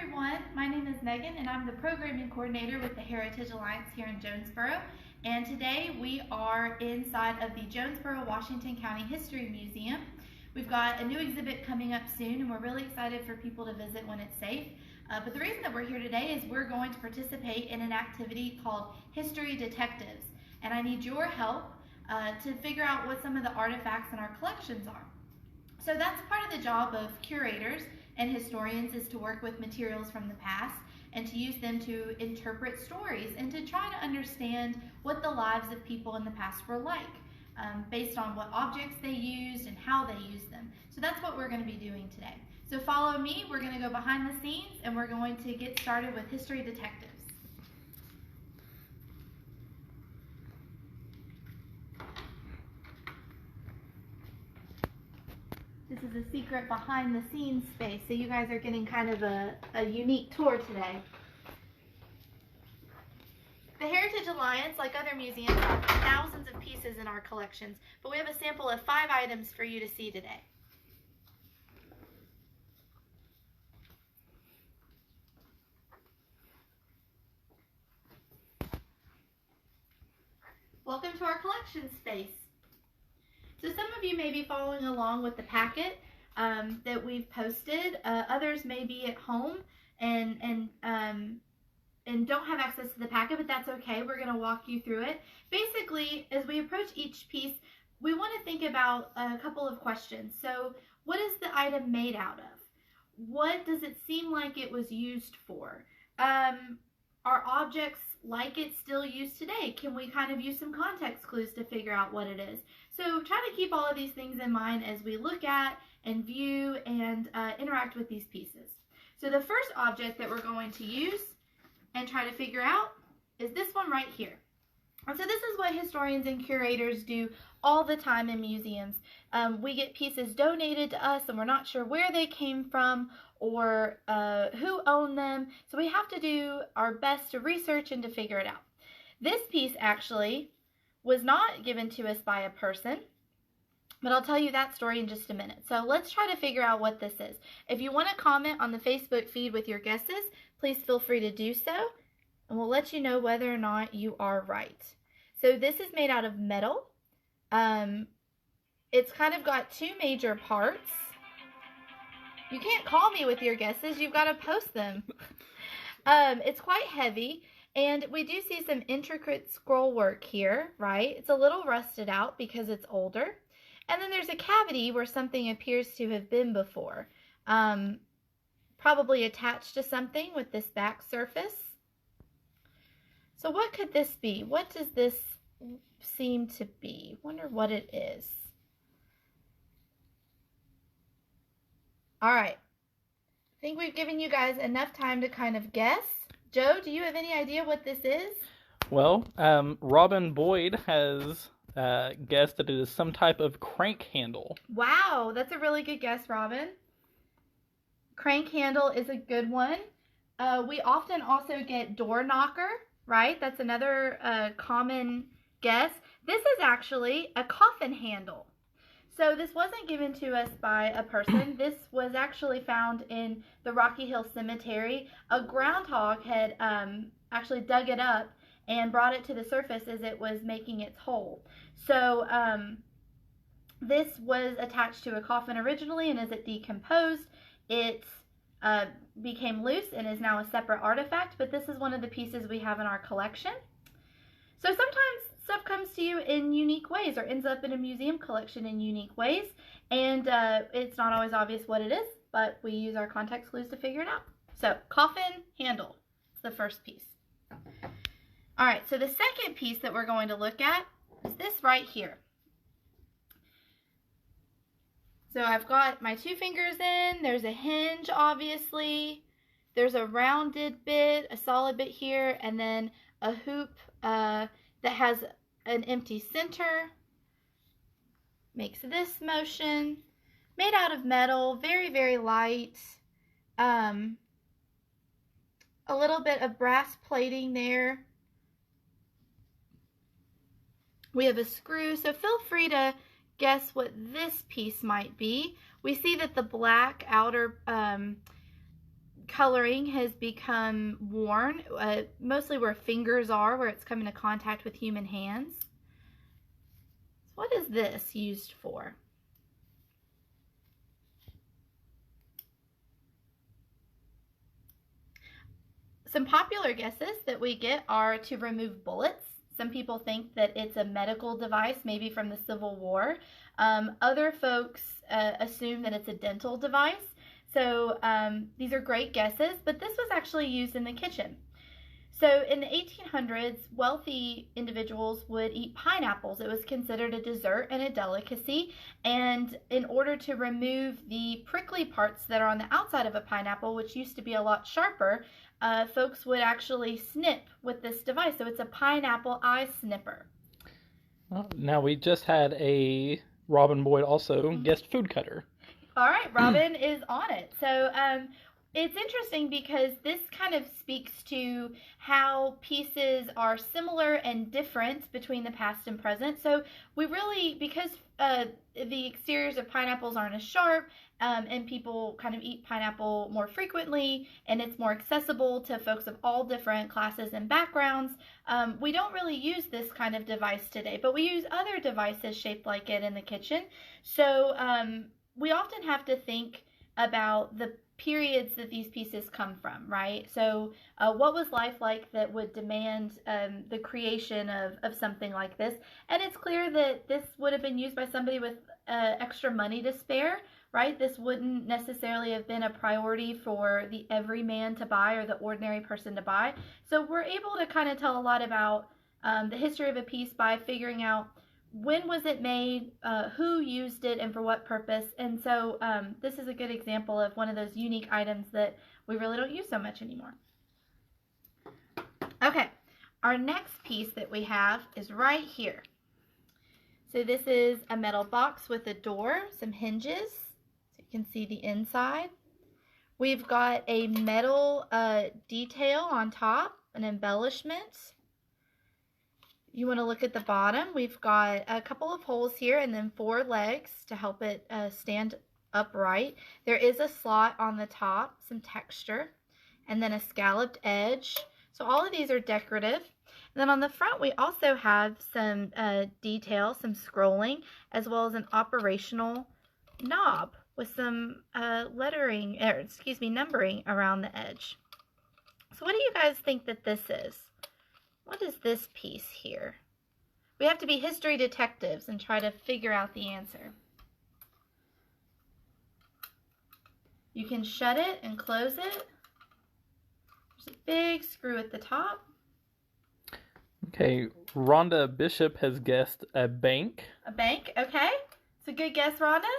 everyone, my name is Megan and I'm the programming coordinator with the Heritage Alliance here in Jonesboro, and today we are inside of the Jonesboro Washington County History Museum. We've got a new exhibit coming up soon and we're really excited for people to visit when it's safe. But the reason that we're here today is we're going to participate in an activity called History Detectives, and I need your help to figure out what some of the artifacts in our collections are. So that's part of the job of curators and historians, is to work with materials from the past and to use them to interpret stories and to try to understand what the lives of people in the past were like, based on what objects they used and how they used them. So that's what we're going to be doing today. So follow me, we're going to go behind the scenes and we're going to get started with History Detectives. This is a secret behind the scenes space, so you guys are getting kind of a unique tour today. The Heritage Alliance, like other museums, have thousands of pieces in our collections, but we have a sample of 5 items for you to see today. Welcome to our collection space. So some of you may be following along with the packet that we've posted. Others may be at home and don't have access to the packet, but that's okay. We're going to walk you through it. Basically, as we approach each piece, we want to think about a couple of questions. So what is the item made out of? What does it seem like it was used for? Are objects like it's still used today? Can we kind of use some context clues to figure out what it is? So try to keep all of these things in mind as we look at and view and interact with these pieces. So the first object that we're going to use and try to figure out is this one right here. And so this is what historians and curators do all the time in museums. We get pieces donated to us and we're not sure where they came from or who owned them. So we have to do our best to research and to figure it out. This piece actually was not given to us by a person, but I'll tell you that story in just a minute. So let's try to figure out what this is. If you want to comment on the Facebook feed with your guesses, please feel free to do so, and we'll let you know whether or not you are right. So this is made out of metal. It's kind of got 2 major parts. You can't call me with your guesses, you've got to post them. It's quite heavy. And we do see some intricate scroll work here, right? It's a little rusted out because it's older. And then there's a cavity where something appears to have been before. Probably attached to something with this back surface. So what could this be? What does this seem to be? Wonder what it is. All right. I think we've given you guys enough time to kind of guess. Joe, do you have any idea what this is? Well, Robin Boyd has guessed that it is some type of crank handle. Wow, that's a really good guess, Robin. Crank handle is a good one. We often also get door knocker, right? That's another common guess. This is actually a coffin handle. So this wasn't given to us by a person. This was actually found in the Rocky Hill Cemetery. A groundhog had actually dug it up and brought it to the surface as it was making its hole. So this was attached to a coffin originally, and as it decomposed, it became loose and is now a separate artifact, but this is one of the pieces we have in our collection. So sometimes stuff comes to you in unique ways or ends up in a museum collection in unique ways, and it's not always obvious what it is, but we use our context clues to figure it out. So coffin handle is the first piece. All right, so the second piece that we're going to look at is this right here. So I've got my 2 fingers in, there's a hinge obviously, there's a rounded bit, a solid bit here, and then a hoop that has an empty center. Makes this motion. Made out of metal, very, very light. A little bit of brass plating there. We have a screw, so feel free to guess what this piece might be. We see that the black outer coloring has become worn, mostly where fingers are, where it's come into contact with human hands. What is this used for? Some popular guesses that we get are to remove bullets. Some people think that it's a medical device, maybe from the Civil War. Other folks assume that it's a dental device. So these are great guesses, but this was actually used in the kitchen. So in the 1800s, wealthy individuals would eat pineapples. It was considered a dessert and a delicacy. And in order to remove the prickly parts that are on the outside of a pineapple, which used to be a lot sharper, folks would actually snip with this device. So it's a pineapple eye snipper. Well, now we just had a Robin Boyd also guessed food cutter. All right, Robin is on it. So it's interesting because this kind of speaks to how pieces are similar and different between the past and present. So we really, because the exteriors of pineapples aren't as sharp, and people kind of eat pineapple more frequently, and it's more accessible to folks of all different classes and backgrounds, we don't really use this kind of device today, but we use other devices shaped like it in the kitchen. So we often have to think about the periods that these pieces come from, right? So what was life like that would demand the creation of something like this? And it's clear that this would have been used by somebody with extra money to spare, right? This wouldn't necessarily have been a priority for the everyman to buy or the ordinary person to buy. So we're able to kind of tell a lot about the history of a piece by figuring out when was it made, who used it, and for what purpose. And so this is a good example of one of those unique items that we really don't use so much anymore. Okay, our next piece that we have is right here. So this is a metal box with a door, some hinges, so you can see the inside. We've got a metal detail on top, an embellishment. You want to look at the bottom. We've got a couple of holes here and then 4 legs to help it stand upright. There is a slot on the top, some texture, and then a scalloped edge. So all of these are decorative. And then on the front, we also have some detail, some scrolling, as well as an operational knob with some numbering around the edge. So what do you guys think that this is? What is this piece here? We have to be history detectives and try to figure out the answer. You can shut it and close it. There's a big screw at the top. Okay, Rhonda Bishop has guessed a bank. A bank, okay. It's a good guess, Rhonda.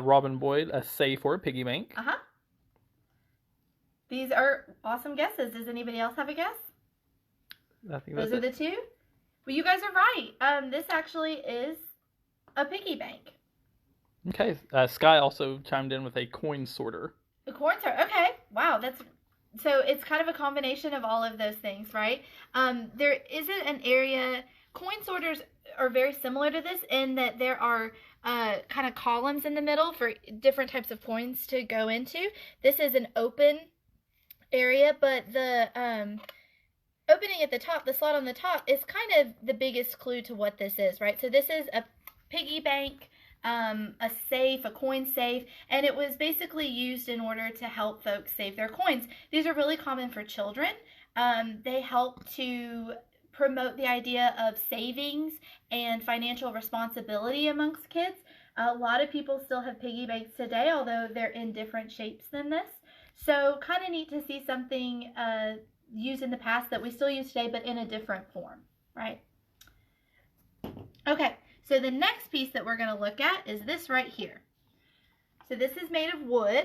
Robin Boyd, a safe or a piggy bank. Uh-huh. These are awesome guesses. Does anybody else have a guess? I think those are the two. Well, you guys are right. This actually is a piggy bank. Okay. Sky also chimed in with a coin sorter. A coin sorter. Okay. Wow. So it's kind of a combination of all of those things, right? There isn't an area. Coin sorters are very similar to this in that there are kind of columns in the middle for different types of coins to go into. This is an open area, but the opening at the top, the slot on the top, is kind of the biggest clue to what this is, right? So this is a piggy bank, a safe, a coin safe, and it was basically used in order to help folks save their coins. These are really common for children. They help to promote the idea of savings and financial responsibility amongst kids. A lot of people still have piggy banks today, although they're in different shapes than this. So kind of neat to see something used in the past that we still use today, but in a different form, right? Okay, so the next piece that we're going to look at is this right here. So this is made of wood.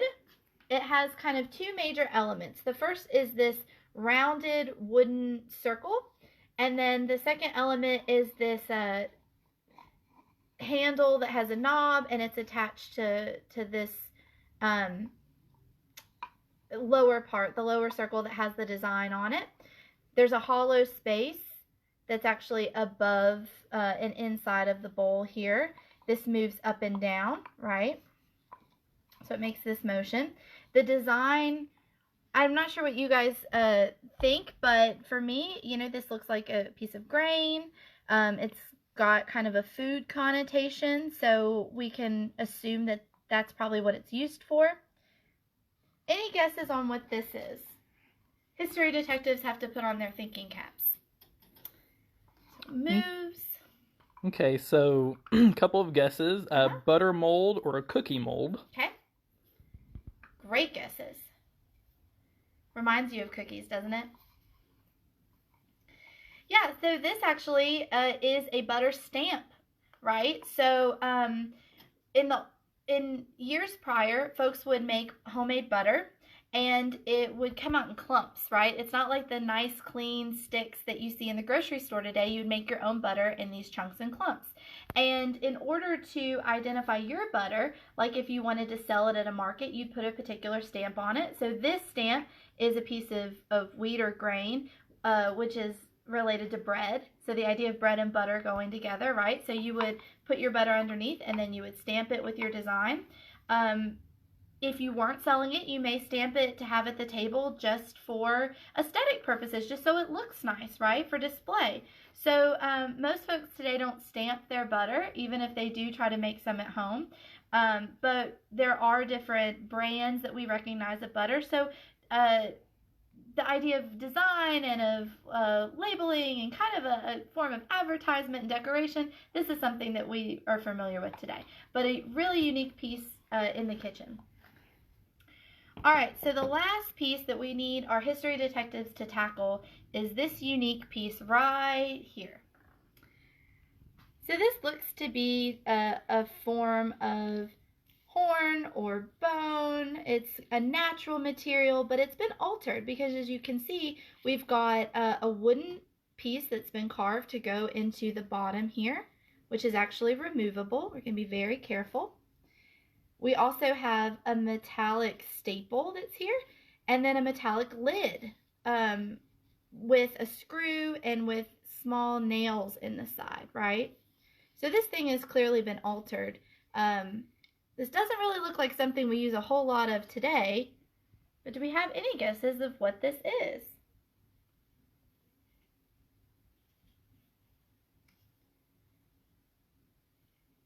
It has kind of 2 major elements. The first is this rounded wooden circle, and then the second element is this handle that has a knob, and it's attached to this lower part, the lower circle that has the design on it. There's a hollow space that's actually above and inside of the bowl here. This moves up and down, right? So it makes this motion. The design, I'm not sure what you guys think, but for me, this looks like a piece of grain. It's got kind of a food connotation, so we can assume that that's probably what it's used for. Any guesses on what this is? History detectives have to put on their thinking caps. So it moves. Okay, so a couple of guesses. A butter mold or a cookie mold. Okay. Great guesses. Reminds you of cookies, doesn't it? Yeah, so this actually is a butter stamp, right? So in years prior, folks would make homemade butter, and it would come out in clumps, right? It's not like the nice, clean sticks that you see in the grocery store today. You'd make your own butter in these chunks and clumps. And in order to identify your butter, like if you wanted to sell it at a market, you'd put a particular stamp on it. So this stamp is a piece of wheat or grain, which is related to bread. So the idea of bread and butter going together, right? So you would put your butter underneath, and then you would stamp it with your design. If you weren't selling it, you may stamp it to have at the table just for aesthetic purposes, just so it looks nice, right, for display. So most folks today don't stamp their butter, even if they do try to make some at home. But there are different brands that we recognize of butter. So the idea of design and of labeling and kind of a form of advertisement and decoration, this is something that we are familiar with today. But a really unique piece in the kitchen. All right, so the last piece that we need our history detectives to tackle is this unique piece right here. So this looks to be a form of horn or bone. It's a natural material, but it's been altered because, as you can see, we've got a wooden piece that's been carved to go into the bottom here, which is actually removable. We're going to be very careful. We also have a metallic staple that's here, and then a metallic lid with a screw and with small nails in the side, right? So this thing has clearly been altered. This doesn't really look like something we use a whole lot of today, but do we have any guesses of what this is?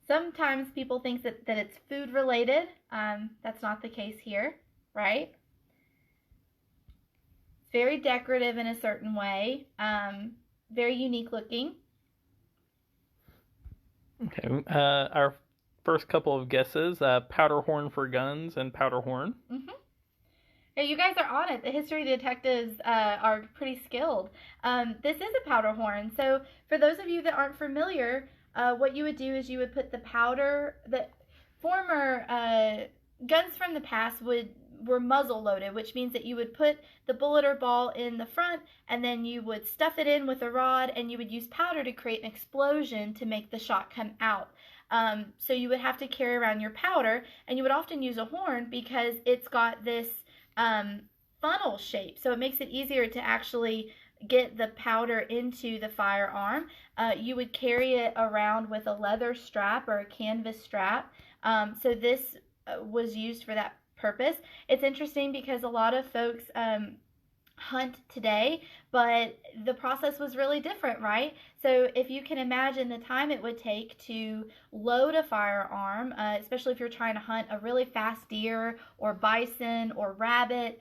Sometimes people think that it's food related. That's not the case here, right? It's very decorative in a certain way, very unique looking. Okay, our first couple of guesses, powder horn for guns and powder horn. Mm-hmm. Yeah, you guys are on it. The history detectives are pretty skilled. This is a powder horn. So for those of you that aren't familiar, what you would do is you would put the powder, the former guns from the past were muzzle loaded, which means that you would put the bullet or ball in the front, and then you would stuff it in with a rod, and you would use powder to create an explosion to make the shot come out. So you would have to carry around your powder, and you would often use a horn because it's got this funnel shape, so it makes it easier to actually get the powder into the firearm. You would carry it around with a leather strap or a canvas strap. So this was used for that purpose. It's interesting because a lot of folks hunt today, but the process was really different, right? So if you can imagine the time it would take to load a firearm, especially if you're trying to hunt a really fast deer or bison or rabbit,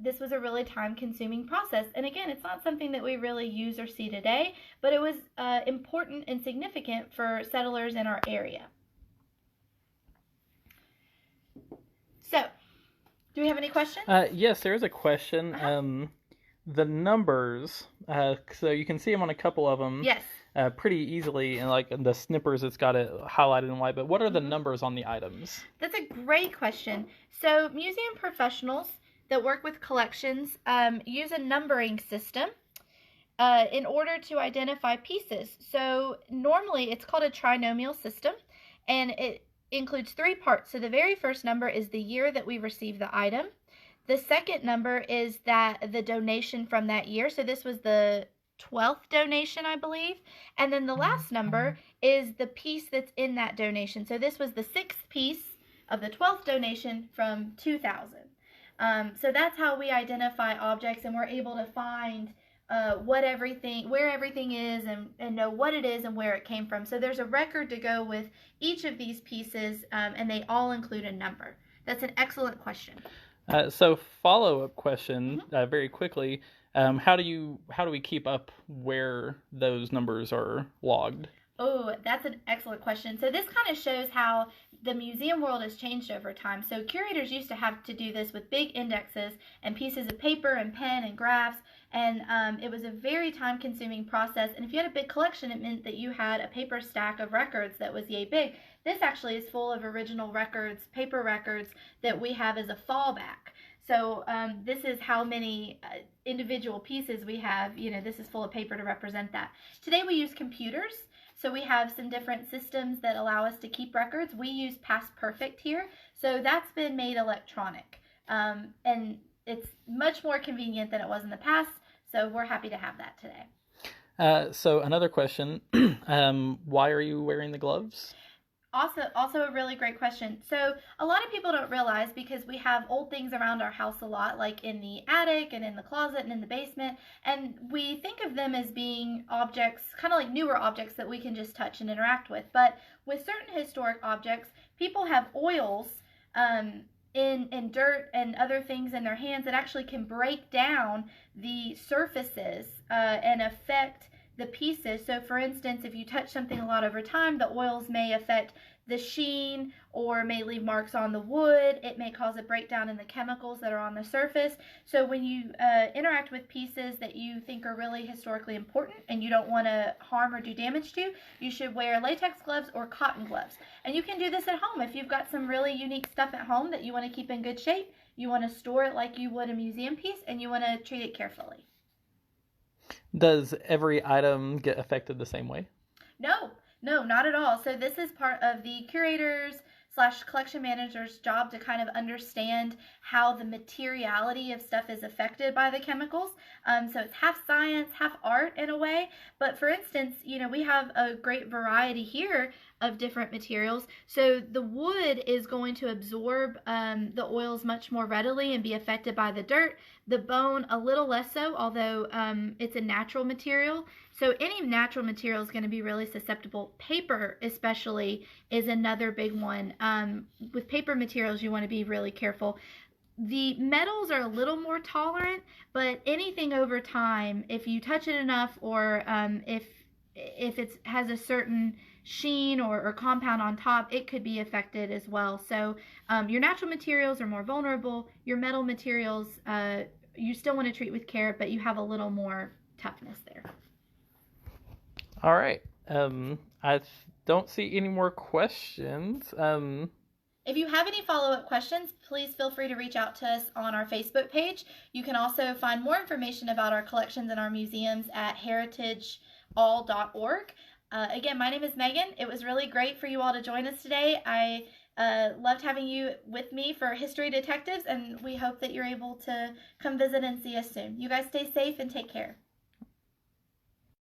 this was a really time-consuming process. And again, it's not something that we really use or see today, but it was important and significant for settlers in our area. So, do we have any questions? Yes, there is a question. The numbers, so you can see them on a couple of them. Yes. Pretty easily, and like the snippers, it's got it highlighted in white. But what are the numbers on the items? That's a great question. So, museum professionals that work with collections use a numbering system in order to identify pieces. So, normally it's called a trinomial system, and it includes 3 parts. So the very first number is the year that we received the item. The second number is the donation from that year. So this was the 12th donation, I believe. And then the last number is the piece that's in that donation. So this was the 6th piece of the 12th donation from 2000. So that's how we identify objects, and we're able to find where everything is, and know what it is and where it came from. So there's a record to go with each of these pieces, and they all include a number. That's an excellent question. So follow-up question, very quickly. How do we keep up where those numbers are logged? Oh, that's an excellent question. So this kind of shows how the museum world has changed over time. So curators used to have to do this with big indexes and pieces of paper and pen and graphs, and it was a very time-consuming process. And if you had a big collection, it meant that you had a paper stack of records that was yay big. This actually is full of original records, paper records, that we have as a fallback. So this is how many individual pieces we have. This is full of paper to represent that. Today we use computers. So we have some different systems that allow us to keep records. We use Past Perfect here. So that's been made electronic. And it's much more convenient than it was in the past. So we're happy to have that today. So another question, why are you wearing the gloves? Also a really great question. So a lot of people don't realize, because we have old things around our house a lot, like in the attic and in the closet and in the basement, and we think of them as being objects, kind of like newer objects that we can just touch and interact with. But with certain historic objects, people have oils in dirt and other things in their hands that actually can break down the surfaces and affect the pieces. So for instance, if you touch something a lot over time, the oils may affect the sheen or may leave marks on the wood. It may cause a breakdown in the chemicals that are on the surface. So when you interact with pieces that you think are really historically important and you don't want to harm or do damage to, you should wear latex gloves or cotton gloves. And you can do this at home if you've got some really unique stuff at home that you want to keep in good shape. You want to store it like you would a museum piece, and you want to treat it carefully. Does every item get affected the same way? No, not at all. So this is part of the curators / collection manager's job to kind of understand how the materiality of stuff is affected by the chemicals. So it's half science, half art in a way. But for instance, we have a great variety here of different materials. So the wood is going to absorb the oils much more readily and be affected by the dirt. The bone a little less so, although it's a natural material. So any natural material is going to be really susceptible. Paper especially is another big one. With paper materials, you want to be really careful. The metals are a little more tolerant, but anything over time, if you touch it enough, or if it has a certain sheen or compound on top, it could be affected as well. So your natural materials are more vulnerable. Your metal materials, you still want to treat with care, but you have a little more toughness there. All right. I don't see any more questions. If you have any follow-up questions, please feel free to reach out to us on our Facebook page. You can also find more information about our collections and our museums at heritageall.org. Again, my name is Megan. It was really great for you all to join us today. I loved having you with me for History Detectives, and we hope that you're able to come visit and see us soon. You guys stay safe and take care.